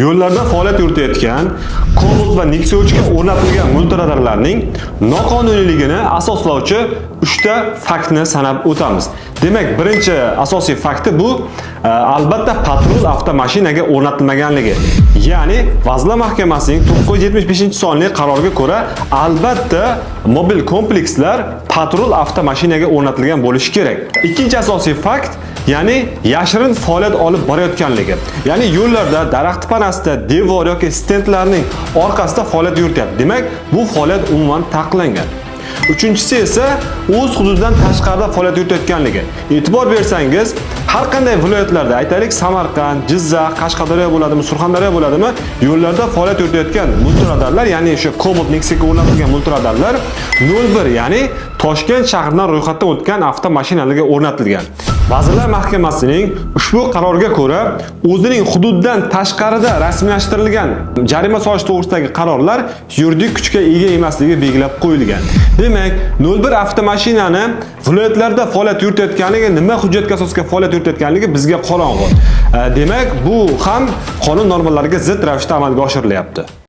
yo'llarda faoliyat yuritayotgan Cobalt va Nexia 3 ga o'rnatilgan multiradarlarning noqonuniyligini asoslovchi 3 ta faktni sanab o'tamiz. Demak, birinchi asosiy fakti bu albatta patrul avtomashinaga o'rnatilmaganligi. Ya'ni Vazirlar Mahkamasining 975-sonli qaroriga ko'ra albatta mobil komplekslar patrul avtomashinaga o'rnatilgan bo'lishi kerak. Ikkinchi asosiy fakt, ya'ni yashirin faoliyat olib borayotganligi. Ya'ni yo'llarda, daraxt panasida, devor yoki stendlarning orqasida faoliyat yurityapti. Demak, bu faoliyat umuman taqiqlangan. Uchinchisi esa o'z hududidan tashqarida faoliyat yuritayotganligi. E'tibor bersangiz, har qanday viloyatlarda, aytaylik Samarqand, Jizzax, Qashqadaryo bo'ladimi, Surxondaryo bo'ladimi, yo'llarda faoliyat yuritayotgan multiradarlar, ya'ni o'sha Cobalt Nexia'ga o'rnatilgan multiradarlar 01, ya'ni Toshkent shahridan ro'yxatdan o'tgan avtomashinalarga o'rnatilgan. Vazirlar Mahkamasining ushbu qaroriga ko'ra, o'zining hududidan tashqarida rasmiylashtirilgan jarima solish to'g'risidagi qarorlar yuridik kuchga ega emasligi belgilab qo'yilgan. Demak, 01 avtomashinani viloyatlarda faoliyat yuritayotganligi, nima hujjatga asosga faoliyat yuritayotganligi bizga qorong'u. Demak, bu ham qonun normalariga zid ravishda amalga oshirilyapti.